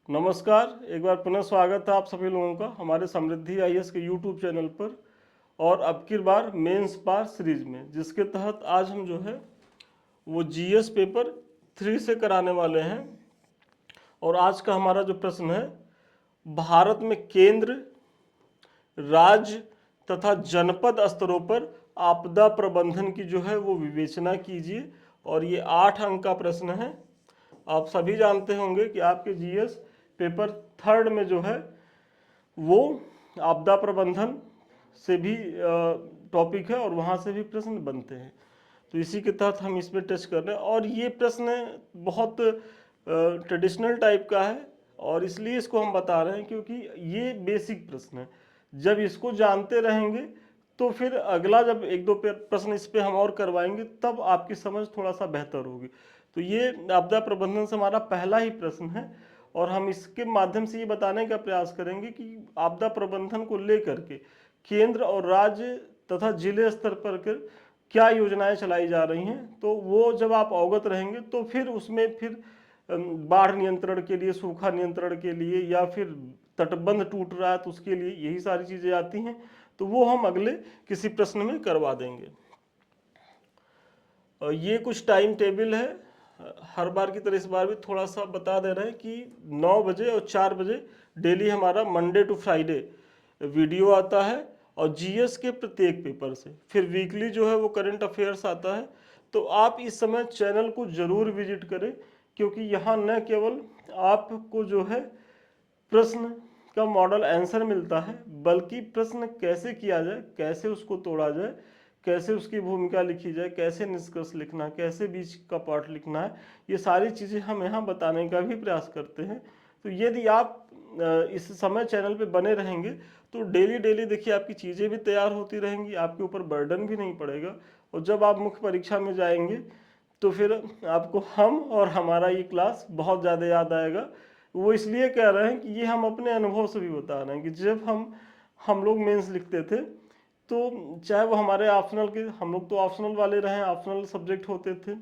नमस्कार, एक बार पुनः स्वागत है आप सभी लोगों का हमारे समृद्धि आईएएस के यूट्यूब चैनल पर। और अब की बार मेंस पार सीरीज में, जिसके तहत आज हम जो है वो जीएस पेपर 3 से कराने वाले हैं। और आज का हमारा जो प्रश्न है, भारत में केंद्र, राज्य तथा जनपद स्तरों पर आपदा प्रबंधन की जो है वो विवेचना कीजिए। और ये 8 अंक का प्रश्न है। आप सभी जानते होंगे कि आपके जीएस पेपर 3 में जो है वो आपदा प्रबंधन से भी टॉपिक है और वहाँ से भी प्रश्न बनते हैं। तो इसी के तहत हम इसमें टच कर रहे हैं। और ये प्रश्न बहुत ट्रेडिशनल टाइप का है और इसलिए इसको हम बता रहे हैं क्योंकि ये बेसिक प्रश्न है। जब इसको जानते रहेंगे तो फिर अगला जब एक दो प्रश्न इस पे हम और करवाएंगे तब आपकी समझ थोड़ा सा बेहतर होगी। तो ये आपदा प्रबंधन से हमारा पहला ही प्रश्न है और हम इसके माध्यम से ये बताने का प्रयास करेंगे कि आपदा प्रबंधन को लेकर के केंद्र और राज्य तथा जिले स्तर पर क्या योजनाएं चलाई जा रही हैं। तो वो जब आप अवगत रहेंगे तो फिर उसमें फिर बाढ़ नियंत्रण के लिए, सूखा नियंत्रण के लिए या फिर तटबंध टूट रहा है तो उसके लिए यही सारी चीज़ें आती हैं। तो वो हम अगले किसी प्रश्न में करवा देंगे। ये कुछ टाइम टेबल है, हर बार की तरह इस बार भी थोड़ा सा बता दे रहे हैं कि 9 बजे और 4 बजे डेली हमारा मंडे टू फ्राइडे वीडियो आता है और जीएस के प्रत्येक पेपर से। फिर वीकली जो है वो करंट अफेयर्स आता है। तो आप इस समय चैनल को ज़रूर विजिट करें क्योंकि यहाँ न केवल आपको जो है प्रश्न का मॉडल आंसर मिलता है, बल्कि प्रश्न कैसे किया जाए, कैसे उसको तोड़ा जाए, कैसे उसकी भूमिका लिखी जाए, कैसे निष्कर्ष लिखना है, कैसे बीच का पार्ट लिखना है, ये सारी चीज़ें हम यहाँ बताने का भी प्रयास करते हैं। तो यदि आप इस समय चैनल पे बने रहेंगे तो डेली डेली देखिए आपकी चीज़ें भी तैयार होती रहेंगी, आपके ऊपर बर्डन भी नहीं पड़ेगा। और जब आप मुख्य परीक्षा में जाएंगे तो फिर आपको हम और हमारा ये क्लास बहुत ज़्यादा याद आएगा। वो इसलिए कह रहे हैं कि ये हम अपने अनुभव से भी बता रहे हैं कि जब हम लोग मेंस लिखते थे तो चाहे वो हमारे ऑप्शनल के, हम लोग तो ऑप्शनल वाले रहे, ऑप्शनल सब्जेक्ट होते थे,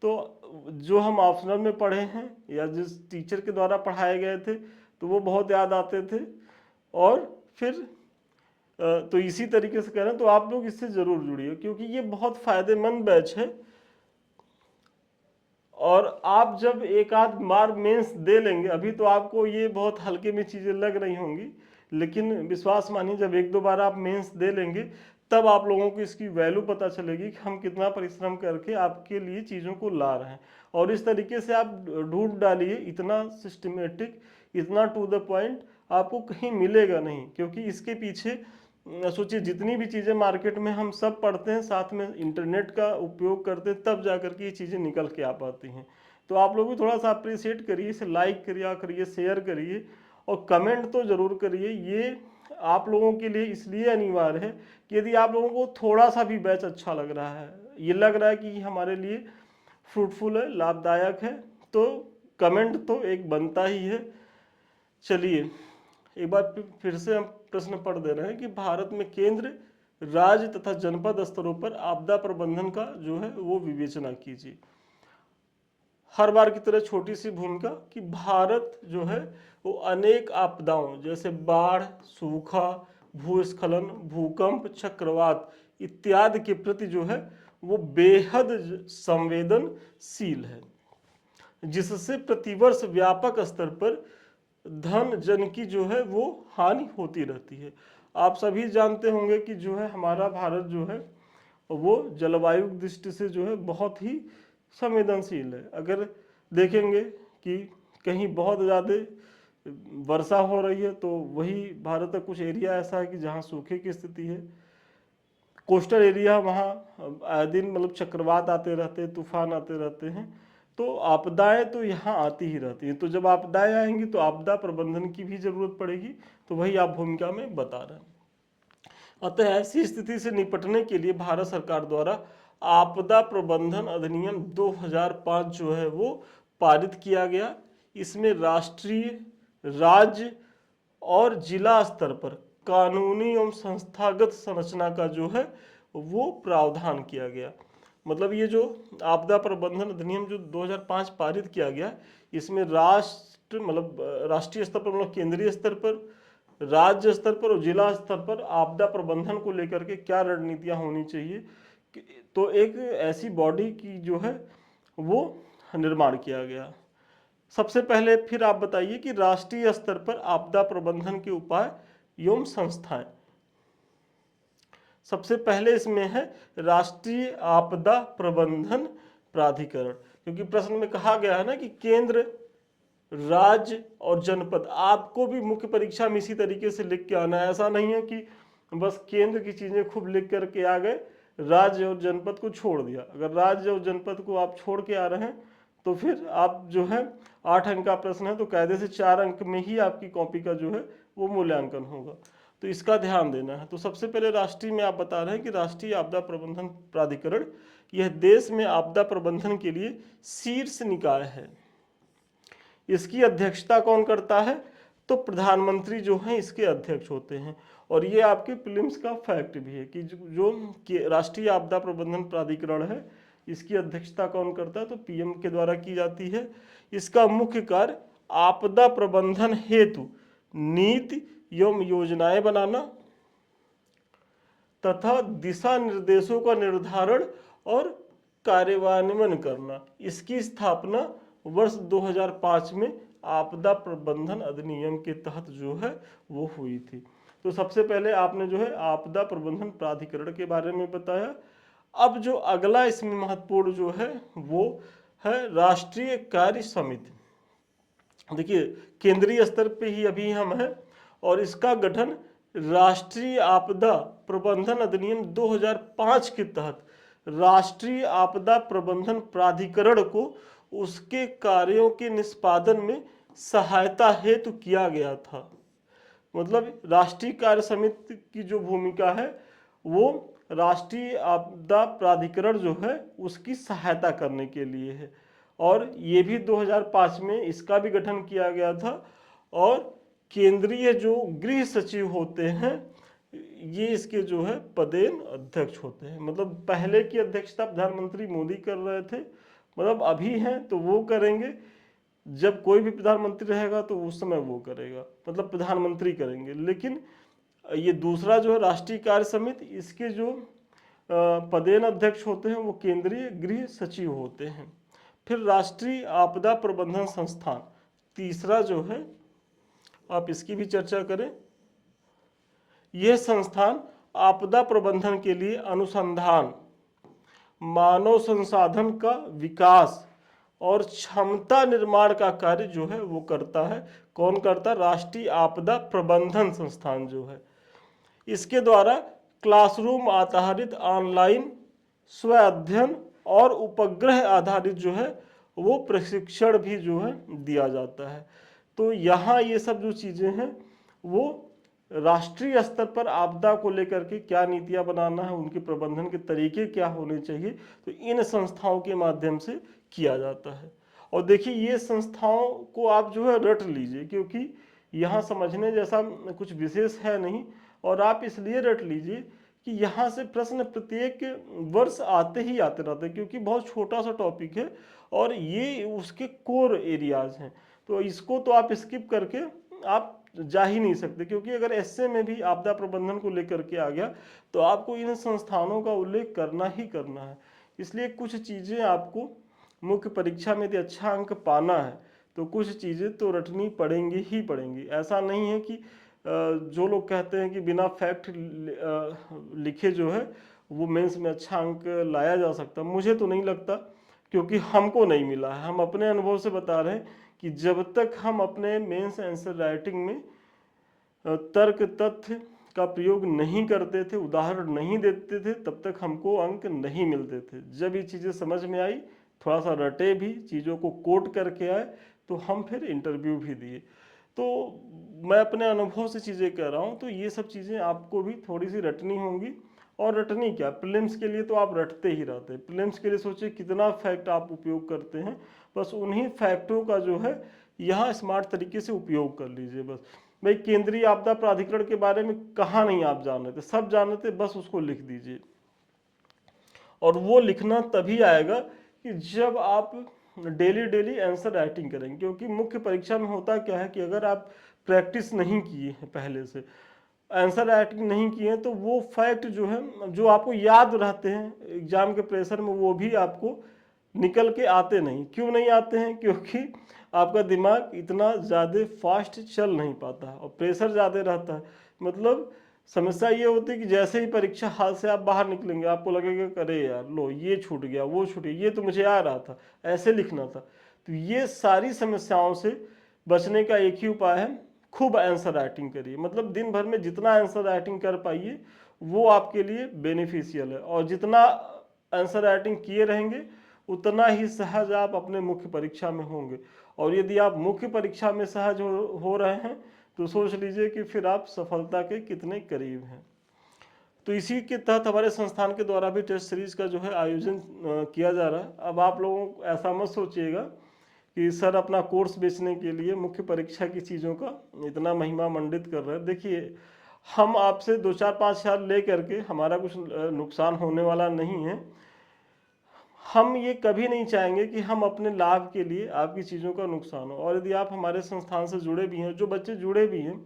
तो जो हम ऑप्शनल में पढ़े हैं या जिस टीचर के द्वारा पढ़ाए गए थे तो वो बहुत याद आते थे। और फिर तो इसी तरीके से कह रहे हैं, तो आप लोग इससे ज़रूर जुड़िए क्योंकि ये बहुत फ़ायदेमंद बैच है। और आप जब एक आध बार मेंस दे लेंगे, अभी तो आपको ये बहुत हल्के में चीज़ें लग रही होंगी, लेकिन विश्वास मानिए जब एक दो बार आप मेंस दे लेंगे तब आप लोगों को इसकी वैल्यू पता चलेगी कि हम कितना परिश्रम करके आपके लिए चीज़ों को ला रहे हैं। और इस तरीके से आप ढूंढ डालिए, इतना सिस्टमेटिक, इतना टू द पॉइंट आपको कहीं मिलेगा नहीं। क्योंकि इसके पीछे सोचिए जितनी भी चीज़ें मार्केट में हम सब पढ़ते हैं, साथ में इंटरनेट का उपयोग करते हैं, तब जा करके ये चीज़ें निकल के आ पाती हैं। तो आप लोग भी थोड़ा सा अप्रिशिएट करिए, इसे लाइक करिए, शेयर करिए और कमेंट तो ज़रूर करिए। ये आप लोगों के लिए इसलिए अनिवार्य है कि यदि आप लोगों को थोड़ा सा भी बैच अच्छा लग रहा है, ये लग रहा है कि हमारे लिए फ्रूटफुल है, लाभदायक है, तो कमेंट तो एक बनता ही है। चलिए एक बार फिर से हम प्रश्न पढ़ दे रहे हैं कि भारत में केंद्र, राज्य तथा जनपद स्तरों पर आपदा प्रबंधन का जो है वो विवेचना कीजिए। हर बार की तरह छोटी सी भूमिका कि भारत जो है वो अनेक आपदाओं जैसे बाढ़, सूखा, भूस्खलन, भूकंप, चक्रवात इत्यादि के प्रति जो है वो बेहद संवेदनशील है, जिससे प्रतिवर्ष व्यापक स्तर पर धन जन की जो है वो हानि होती रहती है। आप सभी जानते होंगे कि जो है हमारा भारत जो है वो जलवायु दृष्टि से जो है बहुत ही संवेदनशील है। अगर देखेंगे कि कहीं बहुत ज़्यादा वर्षा हो रही है तो वही भारत का कुछ एरिया ऐसा है कि जहाँ सूखे की स्थिति है। कोस्टल एरिया, वहाँ आए दिन मतलब चक्रवात आते रहते हैं, तूफान आते रहते हैं, तो आपदाएं तो यहाँ आती ही रहती हैं। तो जब आपदाएं आएंगी तो आपदा प्रबंधन की भी जरूरत पड़ेगी, तो वही आप भूमिका में बता रहे हैं। अतः ऐसी स्थिति से निपटने के लिए भारत सरकार द्वारा आपदा प्रबंधन अधिनियम 2005 जो है वो पारित किया गया। इसमें राष्ट्रीय, राज्य और जिला स्तर पर कानूनी एवं संस्थागत संरचना का जो है वो प्रावधान किया गया। मतलब ये जो आपदा प्रबंधन अधिनियम जो 2005 पारित किया गया, इसमें राष्ट्र, राष्ट्र मतलब राष्ट्रीय स्तर पर मतलब केंद्रीय स्तर पर, राज्य स्तर पर और जिला स्तर पर आपदा प्रबंधन को लेकर के क्या रणनीतियां होनी चाहिए, तो एक ऐसी बॉडी की जो है वो निर्माण किया गया। सबसे पहले फिर आप बताइए कि राष्ट्रीय स्तर पर आपदा प्रबंधन के उपाय एवं संस्थाएं। सबसे पहले इसमें है राष्ट्रीय आपदा प्रबंधन प्राधिकरण, क्योंकि प्रश्न में कहा गया है ना कि केंद्र, राज्य और जनपद, आपको भी मुख्य परीक्षा में इसी तरीके से लिख के आना है। ऐसा नहीं है कि बस केंद्र की चीजें खूब लिख करके आ गए, राज्य और जनपद को छोड़ दिया। अगर राज्य और जनपद को आप छोड़ के आ रहे हैं तो फिर आप जो है 8 अंक का प्रश्न है तो कायदे से 4 अंक में ही आपकी कॉपी का जो है वो मूल्यांकन होगा, तो इसका ध्यान देना है। तो सबसे पहले राष्ट्रीय में आप बता रहे हैं कि राष्ट्रीय आपदा प्रबंधन प्राधिकरण, यह देश में आपदा प्रबंधन के लिए शीर्ष निकाय है। इसकी अध्यक्षता कौन करता है, तो प्रधानमंत्री जो हैं इसके अध्यक्ष होते हैं। और ये आपके प्रीलिम्स का फैक्ट भी है कि जो राष्ट्रीय आपदा प्रबंधन प्राधिकरण है इसकी अध्यक्षता कौन करता है, तो पीएम के द्वारा की जाती है। इसका मुख्य कार्य आपदा प्रबंधन हेतु नीति एवं योजनाएं बनाना तथा दिशा निर्देशों का निर्धारण और कार्यान्वयन करना। इसकी स्थापना वर्ष 2005 में आपदा प्रबंधन अधिनियम के तहत जो है वो हुई थी। तो सबसे पहले आपने जो है आपदा प्रबंधन प्राधिकरण के बारे में बताया। अब जो अगला इसमें महत्वपूर्ण जो है वो है राष्ट्रीय कार्य समिति। देखिए केंद्रीय स्तर पे ही अभी हम हैं और इसका गठन राष्ट्रीय आपदा प्रबंधन अधिनियम 2005 के तहत राष्ट्रीय आपदा प्रबंधन प्राधिकरण को उसके कार्यों के निष्पादन में सहायता हेतु किया गया था। मतलब राष्ट्रीय कार्य समिति की जो भूमिका है वो राष्ट्रीय आपदा प्राधिकरण जो है उसकी सहायता करने के लिए है, और ये भी 2005 में इसका भी गठन किया गया था। और केंद्रीय जो गृह सचिव होते हैं ये इसके जो है पदेन अध्यक्ष होते हैं। मतलब पहले की अध्यक्षता प्रधानमंत्री मोदी कर रहे थे, मतलब अभी हैं तो वो करेंगे, जब कोई भी प्रधानमंत्री रहेगा तो उस समय वो करेगा, मतलब प्रधानमंत्री करेंगे। लेकिन ये दूसरा जो है राष्ट्रीय कार्य समिति, इसके जो पदेन अध्यक्ष होते हैं वो केंद्रीय गृह सचिव होते हैं। फिर राष्ट्रीय आपदा प्रबंधन संस्थान तीसरा जो है, आप इसकी भी चर्चा करें। यह संस्थान आपदा प्रबंधन के लिए अनुसंधान, मानव संसाधन का विकास और क्षमता निर्माण का कार्य जो है वो करता है। कौन करता है, राष्ट्रीय आपदा प्रबंधन संस्थान जो है। इसके द्वारा क्लासरूम आधारित ऑनलाइन स्व अध्ययन और उपग्रह आधारित जो है वो प्रशिक्षण भी जो है दिया जाता है। तो यहाँ ये सब जो चीज़ें हैं वो राष्ट्रीय स्तर पर आपदा को लेकर के क्या नीतियाँ बनाना है, उनके प्रबंधन के तरीके क्या होने चाहिए, तो इन संस्थाओं के माध्यम से किया जाता है। और देखिए ये संस्थाओं को आप जो है रट लीजिए, क्योंकि यहाँ समझने जैसा कुछ विशेष है नहीं, और आप इसलिए रट लीजिए कि यहाँ से प्रश्न प्रत्येक वर्ष आते ही आते रहते हैं, क्योंकि बहुत छोटा सा टॉपिक है और ये उसके कोर एरियाज हैं। तो इसको तो आप स्किप करके आप जा ही नहीं सकते, क्योंकि अगर एसए में भी आपदा प्रबंधन को लेकर के आ गया तो आपको इन संस्थानों का उल्लेख करना ही करना है। इसलिए कुछ चीज़ें आपको मुख्य परीक्षा में यदि अच्छा अंक पाना है तो कुछ चीज़ें तो रटनी पड़ेंगी ही पड़ेंगी। ऐसा नहीं है कि जो लोग कहते हैं कि बिना फैक्ट लिखे जो है वो मेंस में अच्छा अंक लाया जा सकता, मुझे तो नहीं लगता, क्योंकि हमको नहीं मिला है। हम अपने अनुभव से बता रहे हैं कि जब तक हम अपने मेंस आंसर राइटिंग में तर्क तथ्य का प्रयोग नहीं करते थे, उदाहरण नहीं देते थे, तब तक हमको अंक नहीं मिलते थे। जब ये चीज़ें समझ में आई, थोड़ा सा रटे भी, चीज़ों को कोट करके आए, तो हम फिर इंटरव्यू भी दिए। तो मैं अपने अनुभव से चीज़ें कह रहा हूँ। तो ये सब चीज़ें आपको भी थोड़ी सी रटनी होंगी। और रटनी क्या, प्रीलिम्स के लिए तो आप रटते ही रहते हैं। प्रीलिम्स के लिए सोचिए कितना फैक्ट आप उपयोग करते हैं, बस उन्हीं फैक्टों का जो है यहाँ स्मार्ट तरीके से उपयोग कर लीजिए। बस भाई केंद्रीय आपदा प्राधिकरण के बारे में कहाँ नहीं आप जान रहे थे, सब जान रहे थे, बस उसको लिख दीजिए। और वो लिखना तभी आएगा कि जब आप डेली आंसर राइटिंग करेंगे, क्योंकि मुख्य परीक्षा में होता क्या है कि अगर आप प्रैक्टिस नहीं किए हैं, पहले से आंसर राइटिंग नहीं किए हैं, तो वो फैक्ट जो है जो आपको याद रहते हैं एग्जाम के प्रेशर में, वो भी आपको निकल के आते नहीं। क्यों नहीं आते हैं? क्योंकि आपका दिमाग इतना ज़्यादा फास्ट चल नहीं पाता है और प्रेशर ज़्यादा रहता है। मतलब समस्या ये होती है कि जैसे ही परीक्षा हाल से आप बाहर निकलेंगे, आपको लगेगा अरे यार लो ये छूट गया, वो छूट गया, ये तो मुझे आ रहा था, ऐसे लिखना था। तो ये सारी समस्याओं से बचने का एक ही उपाय है, खूब आंसर राइटिंग करिए। मतलब दिन भर में जितना आंसर राइटिंग कर पाइए वो आपके लिए बेनिफिशियल है, और जितना आंसर राइटिंग किए रहेंगे उतना ही सहज आप अपने मुख्य परीक्षा में होंगे। और यदि आप मुख्य परीक्षा में सहज हो रहे हैं तो सोच लीजिए कि फिर आप सफलता के कितने करीब हैं। तो इसी के तहत हमारे संस्थान के द्वारा भी टेस्ट सीरीज का जो है आयोजन किया जा रहा है। अब आप लोगों ऐसा मत सोचिएगा कि सर अपना कोर्स बेचने के लिए मुख्य परीक्षा की चीज़ों का इतना महिमा मंडित कर रहे हैं। देखिए, हम आपसे 2-4-5 हज़ार ले करके हमारा कुछ नुकसान होने वाला नहीं है। हम ये कभी नहीं चाहेंगे कि हम अपने लाभ के लिए आपकी चीज़ों का नुकसान हो। और यदि आप हमारे संस्थान से जुड़े भी हैं, जो बच्चे जुड़े भी हैं,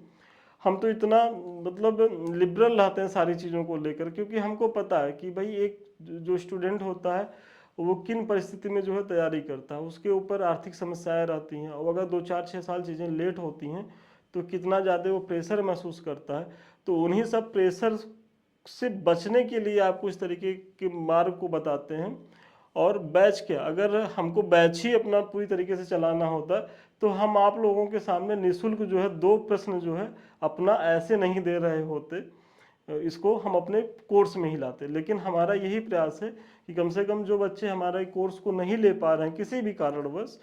हम तो इतना मतलब लिबरल रहते हैं सारी चीज़ों को लेकर, क्योंकि हमको पता है कि भाई एक जो स्टूडेंट होता है वो किन परिस्थिति में जो है तैयारी करता है, उसके ऊपर आर्थिक समस्याएं रहती हैं, और अगर 2-4-6 साल चीज़ें लेट होती हैं तो कितना ज़्यादा वो प्रेशर महसूस करता है। तो उन्हीं सब प्रेशर से बचने के लिए आपको इस तरीके के मार्ग को बताते हैं। और बैच क्या, अगर हमको बैच ही अपना पूरी तरीके से चलाना होता तो हम आप लोगों के सामने निःशुल्क जो है 2 प्रश्न जो है अपना ऐसे नहीं दे रहे होते, इसको हम अपने कोर्स में ही लाते। लेकिन हमारा यही प्रयास है कि कम से कम जो बच्चे हमारे कोर्स को नहीं ले पा रहे हैं किसी भी कारणवश,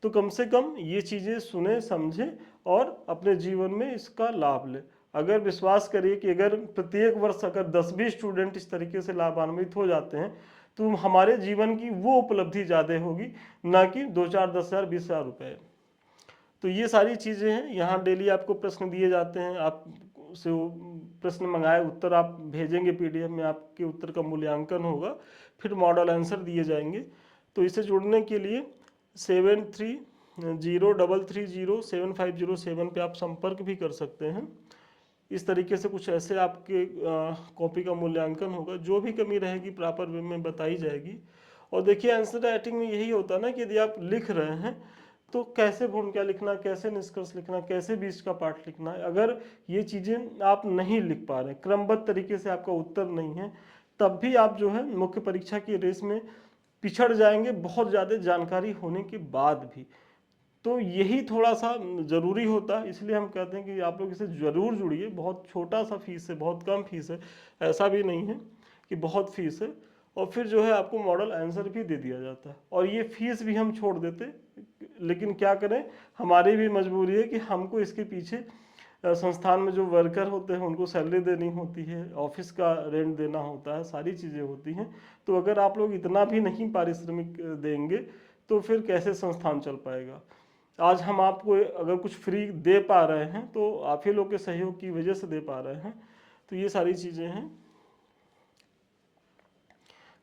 तो कम से कम ये चीज़ें सुने समझें और अपने जीवन में इसका लाभ लें। अगर विश्वास करिए कि अगर प्रत्येक वर्ष अगर 10-20 स्टूडेंट इस तरीके से लाभान्वित हो जाते हैं तो हमारे जीवन की वो उपलब्धि ज़्यादा होगी, ना कि 2-4, 10,000, 20,000 रुपये। तो ये सारी चीज़ें हैं। यहाँ डेली आपको प्रश्न दिए जाते हैं, आप से प्रश्न मंगाए, उत्तर आप भेजेंगे PDF में, आपके उत्तर का मूल्यांकन होगा, फिर मॉडल आंसर दिए जाएंगे। तो इसे जुड़ने के लिए 7303307507 पे आप संपर्क भी कर सकते हैं। इस तरीके से कुछ ऐसे आपके कॉपी का मूल्यांकन होगा, जो भी कमी रहेगी प्रॉपर वे में बताई जाएगी। और देखिए, आंसर राइटिंग में यही होता है ना कि यदि आप लिख रहे हैं तो कैसे भूमिका लिखना, कैसे निष्कर्ष लिखना, कैसे बीच का पार्ट लिखना है, अगर ये चीज़ें आप नहीं लिख पा रहे, क्रमबद्ध तरीके से आपका उत्तर नहीं है, तब भी आप जो है मुख्य परीक्षा की रेस में पिछड़ जाएंगे, बहुत ज़्यादा जानकारी होने के बाद भी। तो यही थोड़ा सा ज़रूरी होता है, इसलिए हम कहते हैं कि आप लोग इसे ज़रूर जुड़िए। बहुत छोटा सा फीस है, बहुत कम फीस है, ऐसा भी नहीं है कि बहुत फीस है। और फिर जो है आपको मॉडल आंसर भी दे दिया जाता है, और ये फीस भी हम छोड़ देते। लेकिन क्या करें, हमारी भी मजबूरी है कि हमको इसके पीछे संस्थान में जो वर्कर होते हैं उनको सैलरी देनी होती है, ऑफिस का रेंट देना होता है, सारी चीज़ें होती हैं। तो अगर आप लोग इतना भी नहीं पारिश्रमिक देंगे तो फिर कैसे संस्थान चल पाएगा। आज हम आपको अगर कुछ फ्री दे पा रहे हैं तो आप ही लोग के सहयोग की वजह से दे पा रहे हैं। तो ये सारी चीज़ें हैं।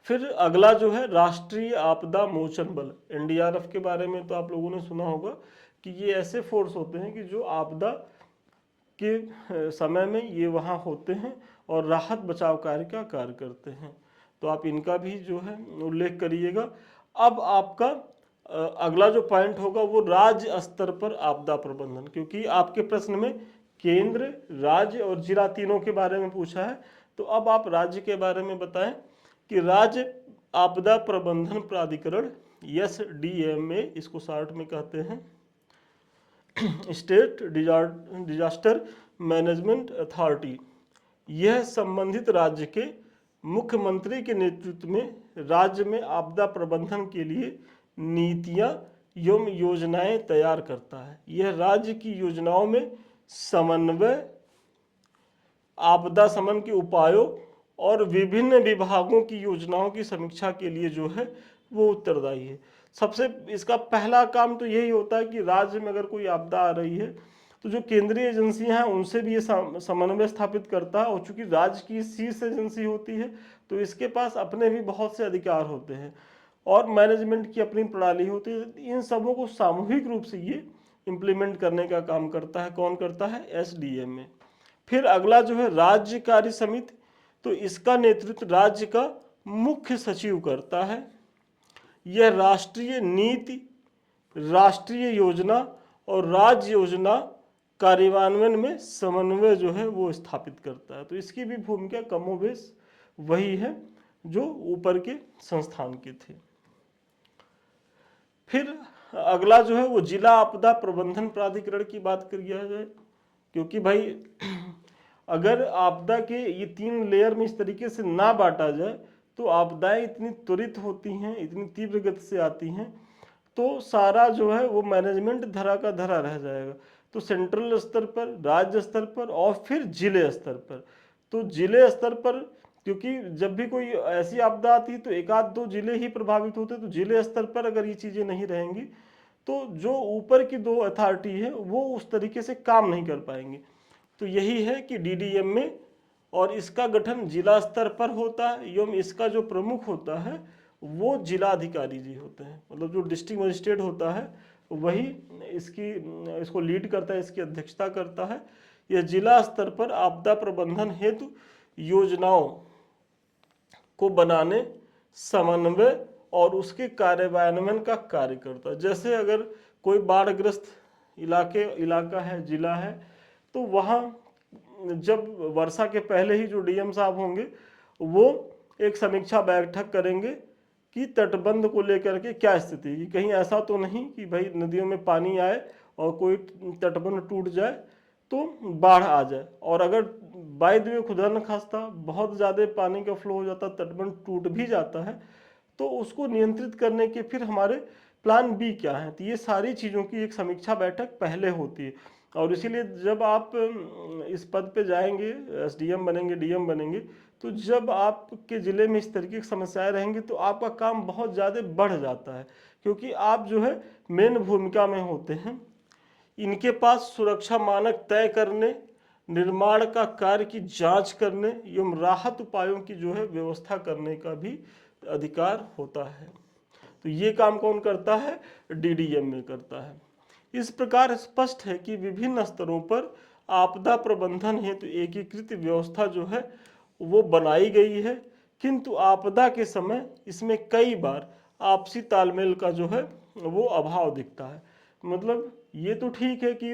फिर अगला जो है राष्ट्रीय आपदा मोचन बल, NDRF के बारे में तो आप लोगों ने सुना होगा कि ये ऐसे फोर्स होते हैं कि जो आपदा के समय में ये वहाँ होते हैं और राहत बचाव कार्य का कार्य करते हैं। तो आप इनका भी जो है उल्लेख करिएगा। अब आपका अगला जो पॉइंट होगा वो राज्य स्तर पर आपदा प्रबंधन, क्योंकि आपके प्रश्न में केंद्र, राज्य और जिला तीनों के बारे में पूछा है। तो अब आप राज्य के बारे में बताएं कि राज्य आपदा प्रबंधन प्राधिकरण, SDMA इसको शॉर्ट में कहते हैं, स्टेट डिजास्टर मैनेजमेंट अथॉरिटी, यह संबंधित राज्य के मुख्यमंत्री के नेतृत्व में राज्य में आपदा प्रबंधन के लिए नीतियां एवं योजनाएं तैयार करता है। यह राज्य की योजनाओं में समन्वय, आपदा शमन के उपायों और विभिन्न विभागों की योजनाओं की समीक्षा के लिए जो है वो उत्तरदायी है। सबसे इसका पहला काम तो यही होता है कि राज्य में अगर कोई आपदा आ रही है तो जो केंद्रीय एजेंसियां हैं उनसे भी ये समन्वय स्थापित करता है। और चूंकि राज्य की शीर्ष एजेंसी होती है तो इसके पास अपने भी बहुत से अधिकार होते हैं। और मैनेजमेंट की अपनी प्रणाली होती है। इन सबों को सामूहिक रूप से ये इम्प्लीमेंट करने का काम करता है। कौन करता है? SDMA। फिर अगला जो है राज्य कार्य समिति, तो इसका नेतृत्व राज्य का मुख्य सचिव करता है। यह राष्ट्रीय नीति, राष्ट्रीय योजना और राज्य योजना कार्यान्वयन में समन्वय जो है वो स्थापित करता है। तो इसकी भी भूमिका कमोबेश वही है जो ऊपर के संस्थान के थे। फिर अगला जो है वो जिला आपदा प्रबंधन प्राधिकरण की बात कर किया जाए, क्योंकि भाई अगर आपदा के ये 3 लेयर में इस तरीके से ना बांटा जाए तो आपदाएं इतनी त्वरित होती हैं, इतनी तीव्र गति से आती हैं, तो सारा जो है वो मैनेजमेंट धरा का धरा रह जाएगा। तो सेंट्रल स्तर पर, राज्य स्तर पर और फिर जिले स्तर पर। तो जिले स्तर पर, क्योंकि जब भी कोई ऐसी आपदा आती है तो 1-2 जिले ही प्रभावित होते हैं, तो जिले स्तर पर अगर ये चीज़ें नहीं रहेंगी तो जो ऊपर की 2 अथॉरिटी है वो उस तरीके से काम नहीं कर पाएंगे। तो यही है कि DDMA, और इसका गठन जिला स्तर पर होता है एवं इसका जो प्रमुख होता है वो जिलाधिकारी जी होते हैं। मतलब जो डिस्ट्रिक्ट मजिस्ट्रेट होता है वही इसको लीड करता है, इसकी अध्यक्षता करता है। यह जिला स्तर पर आपदा प्रबंधन हेतु योजनाओं को बनाने, समन्वय और उसके कार्यान्वयन का कार्य करता है। जैसे अगर कोई बाढ़ग्रस्त इलाका है, जिला है, तो वहाँ जब वर्षा के पहले ही जो DM साहब होंगे वो एक समीक्षा बैठक करेंगे कि तटबंध को लेकर के क्या स्थिति है, कि कहीं ऐसा तो नहीं कि भाई नदियों में पानी आए और कोई तटबंध टूट जाए तो बाढ़ आ जाए, और अगर बाय द वे खुदा न खास्ता बहुत ज़्यादा पानी का फ्लो हो जाता, तटबंध टूट भी जाता है, तो उसको नियंत्रित करने के फिर हमारे प्लान B क्या है। तो ये सारी चीज़ों की एक समीक्षा बैठक पहले होती है। और इसीलिए जब आप इस पद पे जाएंगे, SDM बनेंगे, DM बनेंगे, तो जब आपके ज़िले में इस तरीके की समस्याएं रहेंगी तो आपका काम बहुत ज़्यादा बढ़ जाता है, क्योंकि आप जो है मेन भूमिका में होते हैं। इनके पास सुरक्षा मानक तय करने, निर्माण का कार्य की जांच करने एवं राहत उपायों की जो है व्यवस्था करने का भी अधिकार होता है। तो ये काम कौन करता है? DDMA करता है। इस प्रकार स्पष्ट है कि विभिन्न स्तरों पर आपदा प्रबंधन हेतु एकीकृत व्यवस्था जो है वो बनाई गई है, किंतु आपदा के समय इसमें कई बार आपसी तालमेल का जो है वो अभाव दिखता है। मतलब ये तो ठीक है कि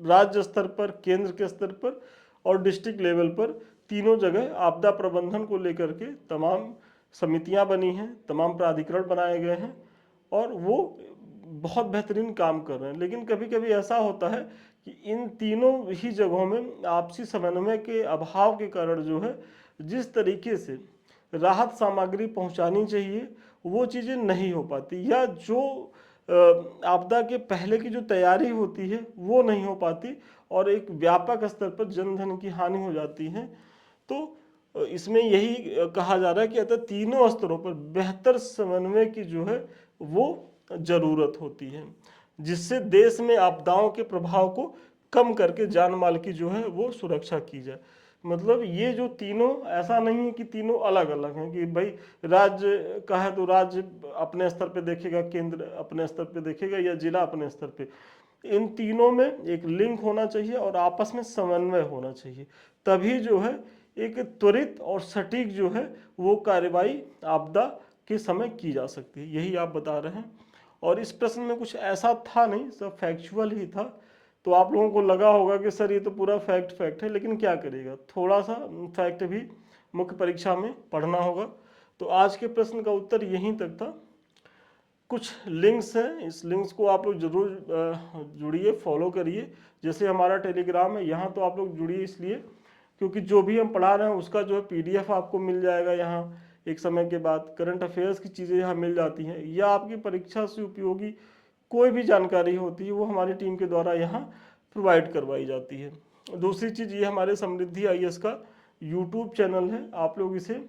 राज्य स्तर पर, केंद्र के स्तर पर और डिस्ट्रिक्ट लेवल पर तीनों जगह आपदा प्रबंधन को लेकर के तमाम समितियां बनी हैं, तमाम प्राधिकरण बनाए गए हैं और वो बहुत बेहतरीन काम कर रहे हैं। लेकिन कभी कभी ऐसा होता है कि इन तीनों ही जगहों में आपसी समन्वय के अभाव के कारण जो है जिस तरीके से राहत सामग्री पहुंचानी चाहिए वो चीज़ें नहीं हो पाती, या जो आपदा के पहले की जो तैयारी होती है वो नहीं हो पाती और एक व्यापक स्तर पर जन धन की हानि हो जाती है। तो इसमें यही कहा जा रहा है कि अतः तीनों स्तरों पर बेहतर समन्वय की जो है वो जरूरत होती है, जिससे देश में आपदाओं के प्रभाव को कम करके जान माल की जो है वो सुरक्षा की जाए। मतलब ये जो तीनों, ऐसा नहीं है कि तीनों अलग अलग हैं कि भाई राज्य का है तो राज्य अपने स्तर पे देखेगा, केंद्र अपने स्तर पे देखेगा या जिला अपने स्तर पे। इन तीनों में एक लिंक होना चाहिए और आपस में समन्वय होना चाहिए, तभी जो है एक त्वरित और सटीक जो है वो कार्रवाई आपदा के समय की जा सकती है। यही आप बता रहे हैं। और इस प्रश्न में कुछ ऐसा था नहीं, सब फैक्चुअल ही था। तो आप लोगों को लगा होगा कि सर ये तो पूरा फैक्ट है, लेकिन क्या करेगा, थोड़ा सा फैक्ट भी मुख्य परीक्षा में पढ़ना होगा। तो आज के प्रश्न का उत्तर यहीं तक था। कुछ लिंक्स हैं, इस लिंक्स को आप लोग जरूर जुड़िए, फॉलो करिए। जैसे हमारा टेलीग्राम है, यहाँ तो आप लोग जुड़िए इसलिए क्योंकि जो भी हम पढ़ा रहे हैं उसका जो है PDF आपको मिल जाएगा यहाँ। एक समय के बाद करंट अफेयर्स की चीज़ें यहाँ मिल जाती हैं, या आपकी परीक्षा से उपयोगी कोई भी जानकारी होती है वो हमारी टीम के द्वारा यहाँ प्रोवाइड करवाई जाती है। दूसरी चीज़, ये हमारे समृद्धि IAS का YouTube चैनल है, आप लोग इसे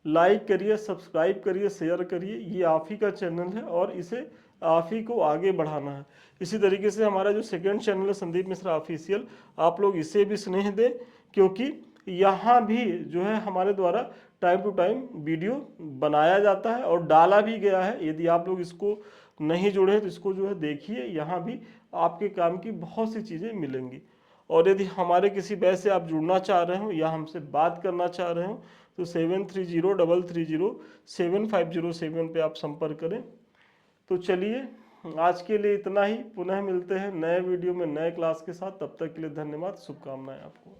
लाइक करिए, सब्सक्राइब करिए, शेयर करिए। ये आप ही का चैनल है और इसे आप ही को आगे बढ़ाना है। इसी तरीके से हमारा जो सेकंड चैनल है संदीप मिश्रा ऑफिशियल, आप लोग इसे भी स्नेह दें, क्योंकि यहाँ भी जो है हमारे द्वारा टाइम टू टाइम वीडियो बनाया जाता है और डाला भी गया है। यदि आप लोग इसको नहीं जुड़े तो इसको जो है देखिए, यहाँ भी आपके काम की बहुत सी चीज़ें मिलेंगी। और यदि हमारे किसी बैच से आप जुड़ना चाह रहे हो या हमसे बात करना चाह रहे हो तो 7303075007 पे आप संपर्क करें। तो चलिए आज के लिए इतना ही, पुनः मिलते हैं नए वीडियो में नए क्लास के साथ। तब तक के लिए धन्यवाद, शुभकामनाएं आपको।